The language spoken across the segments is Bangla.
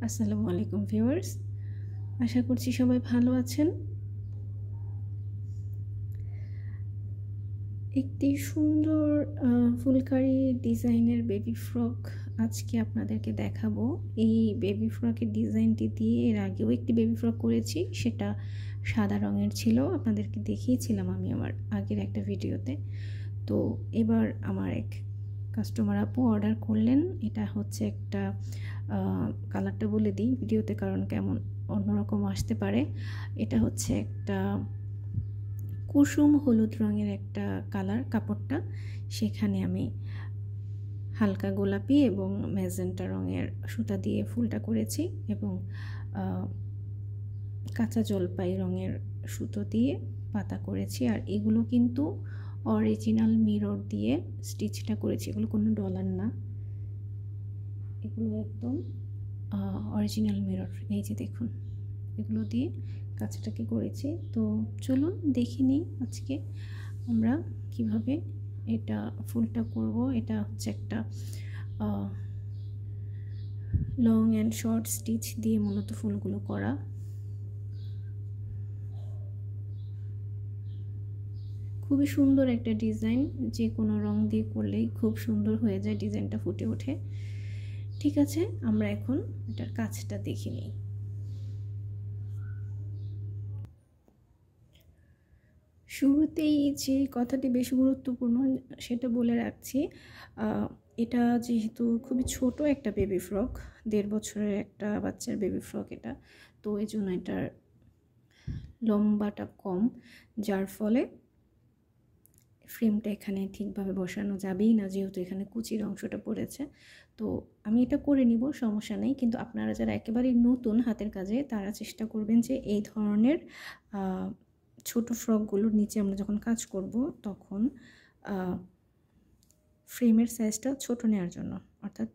আসসালামু আলাইকুম ভিউয়ার্স, আশা করছি সবাই ভালো আছেন। একটি সুন্দর ফুলকারি ডিজাইনের বেবি ফ্রক আজকে আপনাদেরকে দেখাবো। এই বেবি ফ্রকের ডিজাইনটি দিয়ে এর আগেও একটি বেবি ফ্রক করেছি, সেটা সাদা রঙের ছিল, আপনাদেরকে দেখিয়েছিলাম আমি আমার আগের একটা ভিডিওতে। তো এবার আমার এক কাস্টমার আপু অর্ডার করলেন। এটা হচ্ছে একটা কালারটা বলে দিই ভিডিওতে, কারণ কেমন অন্যরকম আসতে পারে। এটা হচ্ছে একটা কুসুম হলুদ রঙের একটা কালার কাপড়টা, সেখানে আমি হালকা গোলাপি এবং ম্যাজেন্টা রঙের সুতা দিয়ে ফুলটা করেছি এবং কাঁচা জলপাই রঙের সুতো দিয়ে পাতা করেছি। আর এগুলো কিন্তু অরিজিনাল মিরর দিয়ে স্টিচটা করেছি, এগুলো কোনো ডলার না, এগুলো একদম অরিজিনাল মিরর। এই যে দেখুন, এগুলো দিয়ে কাঁচাটাকে করেছি। তো চলুন দেখে নিই আজকে আমরা কিভাবে এটা ফুলটা করব। এটা হচ্ছে একটা লং অ্যান্ড শর্ট স্টিচ দিয়ে মূলত ফুলগুলো করা। খুবই সুন্দর একটা ডিজাইন, যে কোনো রং দিয়ে করলেই খুব সুন্দর হয়ে যায়, ডিজাইনটা ফুটে ওঠে। ঠিক আছে, আমরা এখন এটার কাজটা দেখে নিই। শুরুতেই যে কথাটি বেশ গুরুত্বপূর্ণ সেটা বলে রাখছি। এটা যেহেতু খুবই ছোট একটা বেবি ফ্রক, 1.5 বছরের একটা বাচ্চার বেবি ফ্রক এটা, তো এই জন্য এটার লম্বাটা কম, যার ফলে ফ্রেমটা এখানে ঠিকভাবে বসানো যাবেই না, যেহেতু এখানে কুচির অংশটা পড়েছে। তো আমি এটা করে নিব, সমস্যা নেই। কিন্তু আপনারা যারা একেবারেই নতুন হাতের কাজে, তারা চেষ্টা করবেন যে এই ধরনের ছোট ফ্রকগুলোর নিচে আমরা যখন কাজ করব তখন ফ্রেমের সাইজটা ছোট নেওয়ার জন্য, অর্থাৎ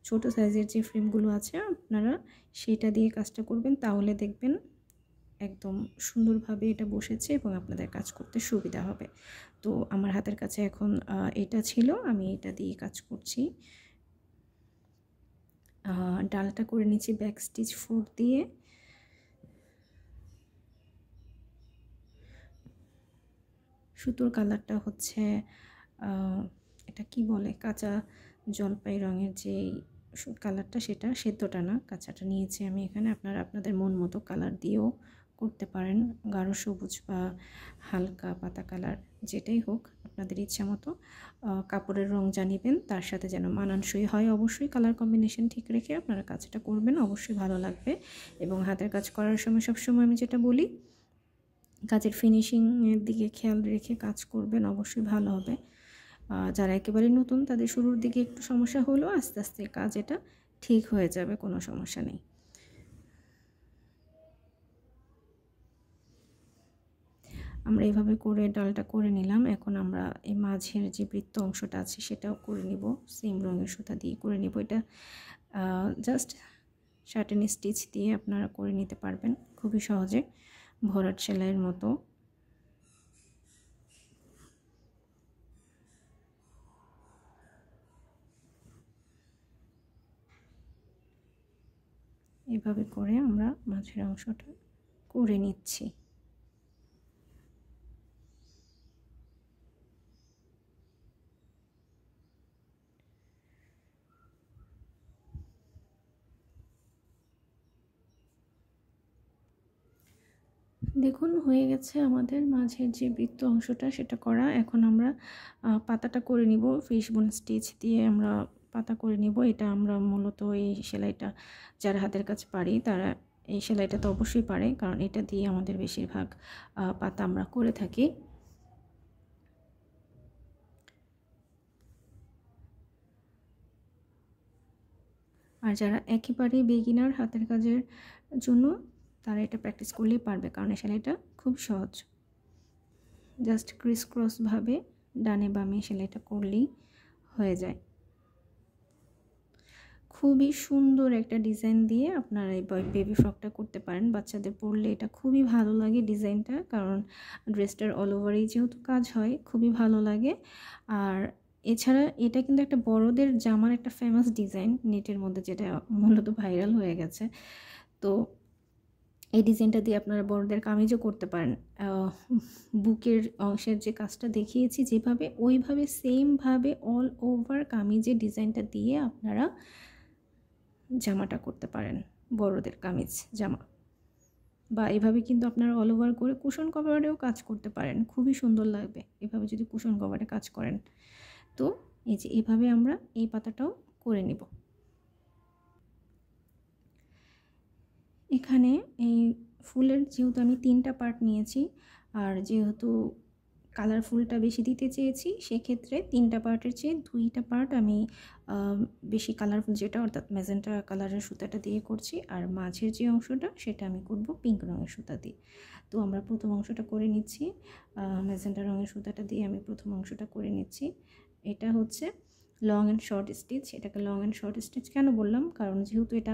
ছোট সাইজের যে ফ্রেমগুলো আছে আপনারা সেটা দিয়ে কাজটা করবেন, তাহলে দেখবেন একদম সুন্দরভাবে এটা বসেছে এবং আপনাদের কাজ করতে সুবিধা হবে। তো আমার হাতের কাছে এখন এটা ছিল, আমি এটা দিয়ে কাজ করছি। ডালটা করে নিচ্ছি ব্যাক স্টিচ 4 দিয়ে। সুতোর কালারটা হচ্ছে এটা কি বলে, কাঁচা জলপাই রঙের যে কালারটা, সেটা সেদ্ধটা না, কাঁচাটা নিয়েছি আমি এখানে। আপনারা আপনাদের মন মতো কালার দিয়েও করতে পারেন, গাঢ় সবুজ বা হালকা পাতা কালার, যেটাই হোক আপনাদের ইচ্ছা মতো। কাপড়ের রং জানিবেন, তার সাথে যেন মানানসই হয়। অবশ্যই কালার কম্বিনেশন ঠিক রেখে আপনারা কাজটা করবেন, অবশ্যই ভালো লাগবে। এবং হাতের কাজ করার সময় সবসময় আমি যেটা বলি, কাজের ফিনিশিংয়ের দিকে খেয়াল রেখে কাজ করবেন, অবশ্যই ভালো হবে। যারা একেবারে নতুন তাদের শুরুর দিকে একটু সমস্যা হলেও আস্তে আস্তে কাজ এটা ঠিক হয়ে যাবে, কোনো সমস্যা নেই। আমরা এইভাবে করে ডালটা করে নিলাম। এখন আমরা এই মাঝের যে বৃত্ত অংশটা আছে সেটাও করে নিব, সেম রঙের সুতা দিয়ে করে নিব। এটা জাস্ট সাটিন স্টিচ দিয়ে আপনারা করে নিতে পারবেন খুবই সহজে, ভরাট সেলাইয়ের মতো। এভাবে করে আমরা মাঝের অংশটা করে নিচ্ছি। দেখুন, হয়ে গেছে আমাদের মাঝের যে বৃত্ত অংশটা সেটা করা। এখন আমরা পাতাটা করে নিব, ফিশ বোন স্টিচ দিয়ে আমরা পাতা করে নিব। এটা আমরা মূলত এই সেলাইটা যারা হাতের কাজ পারি তারা এই সেলাইটা তো অবশ্যই পারে, কারণ এটা দিয়ে আমাদের বেশিরভাগ পাতা আমরা করে থাকি। আর যারা একেবারেই বিগিনার হাতের কাজের জন্য, তারা এটা প্র্যাকটিস করলেই পারবে, কারণ এই সেলাইটা খুব সহজ। জাস্ট ক্রিস ক্রসভাবে ডানে বামে সেলাইটা করলেই হয়ে যায়। খুবই সুন্দর একটা ডিজাইন দিয়ে আপনারা এই বেবি ফ্রকটা করতে পারেন। বাচ্চাদের পরলে এটা খুবই ভালো লাগে ডিজাইনটা, কারণ ড্রেসটার অল ওভারেই যেহেতু কাজ হয়, খুবই ভালো লাগে। আর এছাড়া এটা কিন্তু একটা বড়দের জামার একটা ফেমাস ডিজাইন নেটের মধ্যে, যেটা মূলত ভাইরাল হয়ে গেছে। তো এই ডিজাইনটা দিয়ে আপনারা বড়দের কামিজও করতে পারেন। বুকের অংশের যে কাজটা দেখিয়েছি যেভাবে, ওইভাবে সেমভাবে অল ওভার কামিজের ডিজাইনটা দিয়ে আপনারা জামাটা করতে পারেন, বড়দের কামিজ জামা। বা এভাবে কিন্তু আপনারা অল ওভার করে কুশন কভারেও কাজ করতে পারেন, খুবই সুন্দর লাগবে এভাবে যদি কুশন কভারে কাজ করেন। তো এই যে এভাবে আমরা এই পাতাটাও করে নিব। এখানে এই ফুলের যেহেতু আমি 3টা পার্ট নিয়েছি, আর যেহেতু কালারফুলটা বেশি দিতে চেয়েছি, সেক্ষেত্রে 3টা পার্টের চেয়ে 2টা পার্ট আমি বেশি কালারফুল যেটা, অর্থাৎ ম্যাজেন্টা কালারের সুতাটা দিয়ে করছি। আর মাঝের যে অংশটা সেটা আমি করব পিঙ্ক রঙের সুতা দিয়ে। তো আমরা প্রথম অংশটা করে নিচ্ছি, ম্যাজেন্টা রঙের সুতাটা দিয়ে আমি প্রথম অংশটা করে নিচ্ছি। এটা হচ্ছে লং অ্যান্ড শর্ট স্টিচ। এটাকে লং অ্যান্ড শর্ট স্টিচ কেন বললাম, কারণ যেহেতু এটা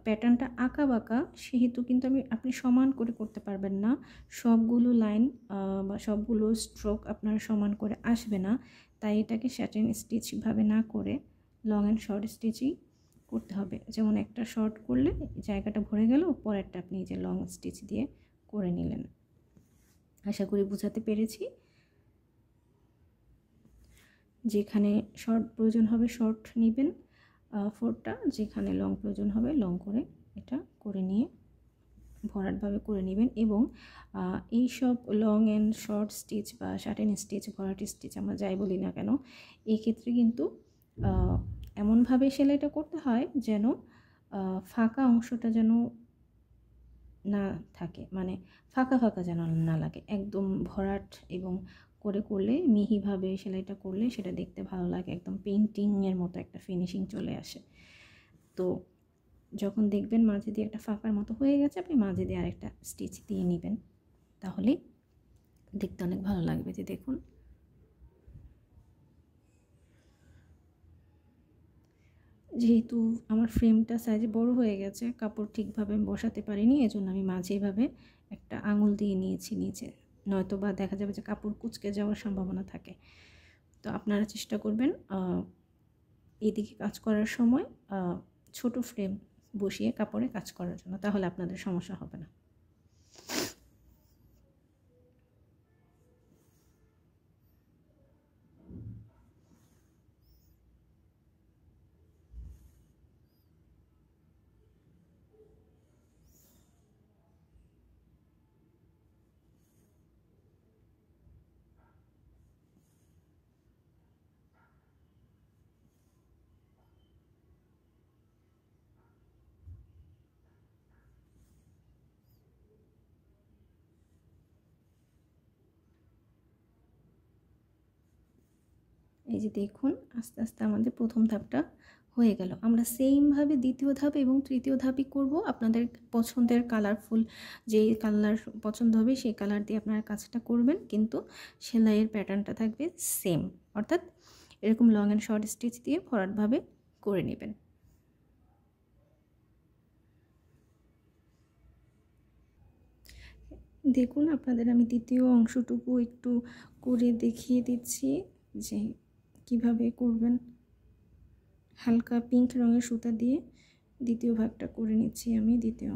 প্যাটার্নটা আঁকা বাঁকা, সেহেতু কিন্তু আপনি সমান করে করতে পারবেন না, সবগুলো লাইন বা সবগুলো স্ট্রোক আপনার সমান করে আসবে না। তাই এটাকে স্যাটিন স্টিচভাবে না করে লং অ্যান্ড শর্ট স্টিচই করতে হবে। যেমন একটা শর্ট করলে জায়গাটা ভরে গেল, পরেরটা আপনি যে লং স্টিচ দিয়ে করে নিলেন। আশা করি বোঝাতে পেরেছি। যেখানে শর্ট প্রয়োজন হবে শর্ট নেবেন 4টা, যেখানে লং প্রয়োজন হবে লং করে এটা করে নিয়ে ভরাটভাবে করে নেবেন। এবং এই সব লং অ্যান্ড শর্ট স্টিচ বা শার্টেন স্টিচ, ভরাট স্টিচ আমরা যাই বলি না কেন, এই ক্ষেত্রে কিন্তু এমনভাবে সেলাইটা করতে হয় যেন ফাঁকা অংশটা যেন না থাকে, মানে ফাঁকা ফাঁকা যেন না লাগে, একদম ভরাট এবং করলে মিহিভাবে সেলাইটা করলে সেটা দেখতে ভালো লাগে, একদম পেন্টিংয়ের মতো একটা ফিনিশিং চলে আসে। তো যখন দেখবেন মাঝে দিয়ে একটা ফাঁকার মতো হয়ে গেছে, আপনি মাঝে দিয়ে আরেকটা স্টিচ দিয়ে নেবেন, তাহলে দেখতে অনেক ভালো লাগবে। যে দেখুন, যেহেতু আমার ফ্রেমটা সাইজে বড় হয়ে গেছে, কাপড় ঠিকভাবে বসাতে পারিনি, এজন্য আমি মাঝে এভাবে একটা আঙুল দিয়ে নিয়েছি নিচে, নয়তো বা দেখা যাবে যে কাপড় কুঁচকে যাওয়ার সম্ভাবনা থাকে। তো আপনারা চেষ্টা করবেন এদিকে কাজ করার সময় ছোট ফ্রেম বসিয়ে কাপড়ে কাজ করার জন্য, তাহলে আপনাদের সমস্যা হবে না। এই যে দেখুন, আস্তে আস্তে আমাদের প্রথম ধাপটা হয়ে গেল। আমরা সেমভাবে দ্বিতীয় ধাপ এবং তৃতীয় ধাপই করব। আপনাদের পছন্দের কালারফুল যে কালার পছন্দ হবে সেই কালার দিয়ে আপনারা কাজটা করবেন, কিন্তু সেলাইয়ের প্যাটার্নটা থাকবে সেম, অর্থাৎ এরকম লং অ্যান্ড শর্ট স্টিচ দিয়ে ভরাটভাবে করে নেবেন। দেখুন, আপনাদের আমি দ্বিতীয় অংশটুকু একটু করে দেখিয়ে দিচ্ছি যে কিভাবে করবেন। হালকা পিঙ্ক রঙের সুতা দিয়ে দ্বিতীয় ভাগটা করে নিচ্ছি আমি। দ্বিতীয়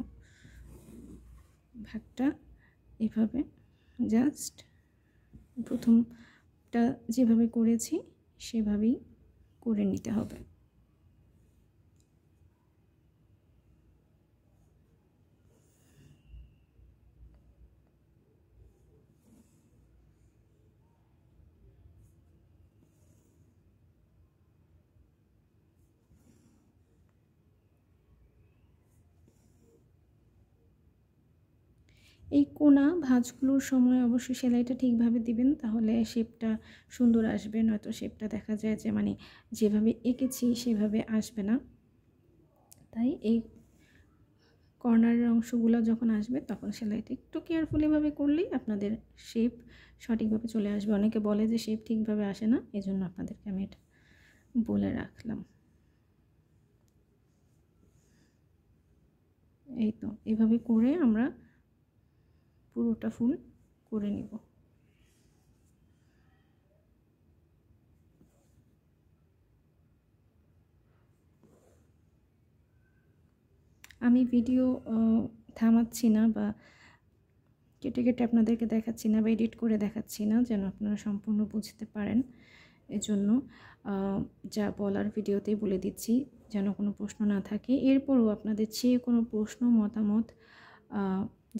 ভাগটা এভাবে জাস্ট প্রথমটা যেভাবে করেছি সেভাবেই করে নিতে হবে। এই কোনা ভাঁজগুলোর সময় অবশ্যই সেলাইটা ঠিকভাবে দিবেন, তাহলে শেপটা সুন্দর আসবে, নয়তো শেপটা দেখা যায় যে মানে যেভাবে এঁকেছি সেভাবে আসবে না। তাই এই কর্নারের অংশগুলো যখন আসবে তখন সেলাইটা একটু কেয়ারফুলিভাবে করলেই আপনাদের শেপ সঠিকভাবে চলে আসবে। অনেকে বলে যে শেপ ঠিকভাবে আসে না, এজন্য আপনাদেরকে আমি এটা বলে রাখলাম। এই তো এভাবে করে আমরা পুরোটা ফুল করে নিব। আমি ভিডিও থামাচ্ছি না বা কেটে কেটে আপনাদেরকে দেখাচ্ছি না বা এডিট করে দেখাচ্ছি না, যেন আপনারা সম্পূর্ণ বুঝতে পারেন। এজন্য যা বলার ভিডিওতেই বলে দিচ্ছি, যেন কোনো প্রশ্ন না থাকে। এরপরও আপনাদের চেয়ে কোনো প্রশ্ন, মতামত,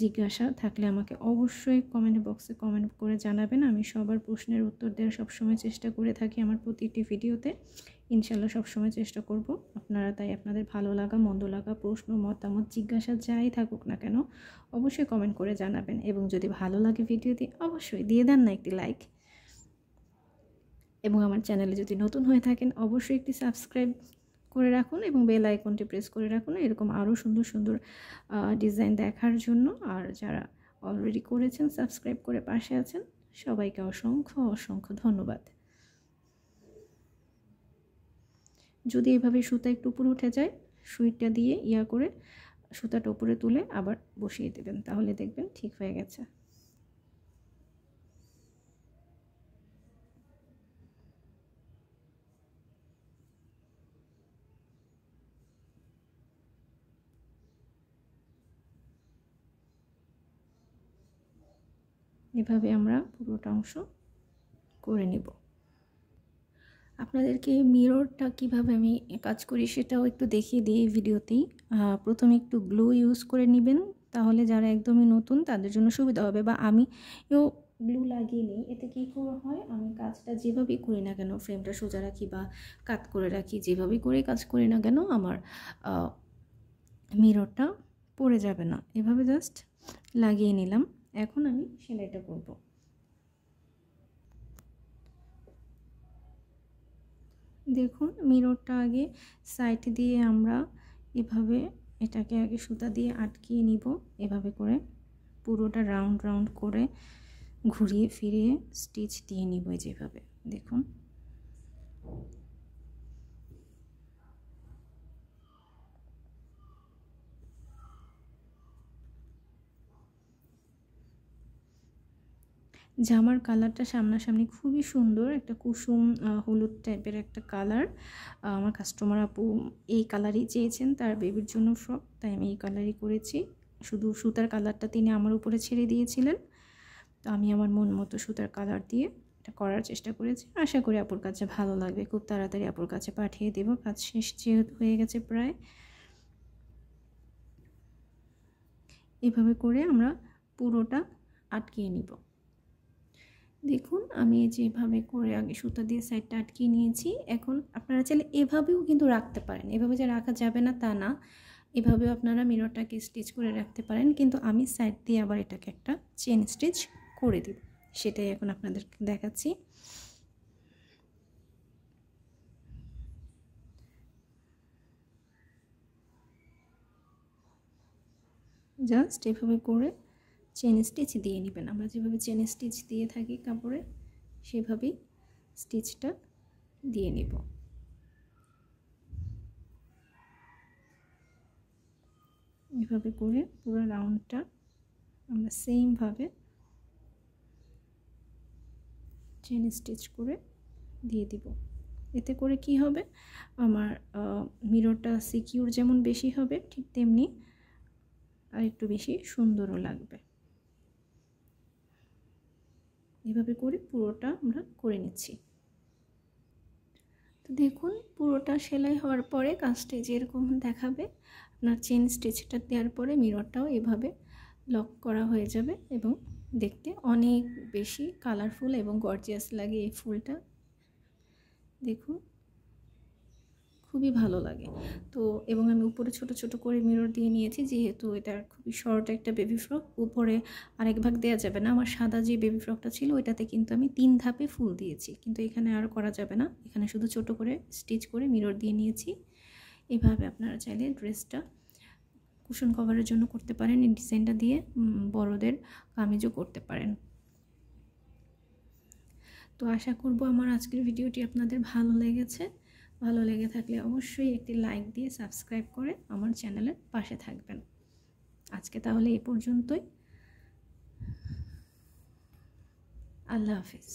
জিজ্ঞাসা থাকলে আমাকে অবশ্যই কমেন্ট বক্সে কমেন্ট করে জানাবেন। আমি সবার প্রশ্নের উত্তর দেওয়ার সবসময় চেষ্টা করে থাকি আমার প্রতিটি ভিডিওতে। ইনশাল্লাহ সবসময় চেষ্টা করব। আপনারা তাই আপনাদের ভালো লাগা, মন্দ লাগা, প্রশ্ন, মতামত, জিজ্ঞাসা যাই থাকুক না কেন অবশ্যই কমেন্ট করে জানাবেন। এবং যদি ভালো লাগে ভিডিওটি অবশ্যই দিয়ে দেন না একটি লাইক। এবং আমার চ্যানেলে যদি নতুন হয়ে থাকেন অবশ্যই একটি সাবস্ক্রাইব করে রাখুন এবং বেল আইকনটি প্রেস করে রাখুন এরকম আরও সুন্দর সুন্দর ডিজাইন দেখার জন্য। আর যারা অলরেডি করেছেন, সাবস্ক্রাইব করে পাশে আছেন, সবাইকে অসংখ্য অসংখ্য ধন্যবাদ। যদি এভাবে সুতা একটু উপরে উঠে যায়, সুইটা দিয়ে করে সুতাটা উপরে তুলে আবার বসিয়ে দেবেন, তাহলে দেখবেন ঠিক হয়ে গেছে। এভাবে আমরা পুরোটা অংশ করে নেব। আপনাদেরকে মিররটা কিভাবে আমি কাজ করি সেটাও একটু দেখিয়ে দিই এই ভিডিওতেই। প্রথমে একটু গ্লু ইউজ করে নেবেন, তাহলে যারা একদমই নতুন তাদের জন্য সুবিধা হবে। বা আমিও গ্লু লাগিয়ে নিই, এতে কী করে হয়, আমি কাজটা যেভাবেই করি না কেন, ফ্রেমটা সোজা রাখি বা কাট করে রাখি, যেভাবেই করে কাজ করি না কেন, আমার মিররটা পড়ে যাবে না। এভাবে জাস্ট লাগিয়ে নিলাম। এখন আমি সেলাইটা করব। দেখুন মিররটা আগে সাইড দিয়ে আমরা এভাবে এটাকে আগে সুতা দিয়ে আটকিয়ে নিব, এভাবে করে পুরোটা রাউন্ড রাউন্ড করে ঘুরিয়ে ফিরিয়ে স্টিচ দিয়ে নিব যেভাবে দেখুন। জামার কালারটা সামনাসামনি খুবই সুন্দর, একটা কুসুম হলুদ টাইপের একটা কালার। আমার কাস্টমার আপু এই কালারই চেয়েছেন তার বেবির জন্য ফ্রক, তাই আমি এই কালারই করেছি। শুধু সুতার কালারটা তিনি আমার উপরে ছেড়ে দিয়েছিলেন, তো আমি আমার মন মতো সুতার কালার দিয়ে এটা করার চেষ্টা করেছি। আশা করি আপুর কাছে ভালো লাগবে। খুব তাড়াতাড়ি আপুর কাছে পাঠিয়ে দেব, কাজ শেষ যেহেতু হয়ে গেছে প্রায়। এভাবে করে আমরা পুরোটা আটকিয়ে নিব। দেখুন আমি যেভাবে করে আগে সুতা দিয়ে সাইডটা আটকিয়ে নিয়েছি। এখন আপনারা চাইলে এভাবেও কিন্তু রাখতে পারেন, এভাবে যে রাখা যাবে না তা না, এভাবেও আপনারা মিররটাকে স্টিচ করে রাখতে পারেন, কিন্তু আমি সাইড দিয়ে আবার এটাকে একটা চেন স্টিচ করে দিব, সেটাই এখন আপনাদেরকে দেখাচ্ছি। জাস্ট এভাবে করে চেন স্টিচ দিয়ে নেবেন। আমরা যেভাবে চেন স্টিচ দিয়ে থাকি কাপড়ে সেভাবেই স্টিচটা দিয়ে নিব। এভাবে করে পুরো রাউন্ডটা আমরা সেমভাবে চেন স্টিচ করে দিয়ে দিব। এতে করে কি হবে, আমার মিররটা সিকিউর যেমন বেশি হবে, ঠিক তেমনি আর একটু বেশি সুন্দরও লাগবে। এভাবে করে পুরোটা আমরা করে নিচ্ছি। তো দেখুন পুরোটা সেলাই হওয়ার পরে কাজটা যেরকম দেখাবে, আপনার চেন স্টিচটা দেওয়ার পরে মিররটাও এভাবে লক করা হয়ে যাবে এবং দেখতে অনেক বেশি কালারফুল এবং গর্জিয়াস লাগে এই ফুলটা। দেখুন খুবই ভালো লাগে। তো এবং আমি উপরে ছোট ছোট করে মিরর দিয়ে নিয়েছি, যেহেতু এটা খুবই শর্ট একটা বেবি ফ্রক, উপরে আরেক ভাগ দেওয়া যাবে না। আমার সাদা যে বেবি ফ্রকটা ছিল ওইটাতে কিন্তু আমি 3 ধাপে ফুল দিয়েছি, কিন্তু এখানে আর করা যাবে না, এখানে শুধু ছোট করে স্টিচ করে মিরর দিয়ে নিয়েছি। এভাবে আপনারা চাইলে ড্রেসটা কুশন কভারের জন্য করতে পারেন, এই ডিজাইনটা দিয়ে বড়দের কামিজও করতে পারেন। তো আশা করব আমার আজকের ভিডিওটি আপনাদের ভালো লেগেছে। ভালো লেগে থাকলে অবশ্যই একটি লাইক দিয়ে সাবস্ক্রাইব করে আমার চ্যানেলের পাশে থাকবেন। আজকে তাহলে এই পর্যন্তই। আল্লাহ হাফেজ।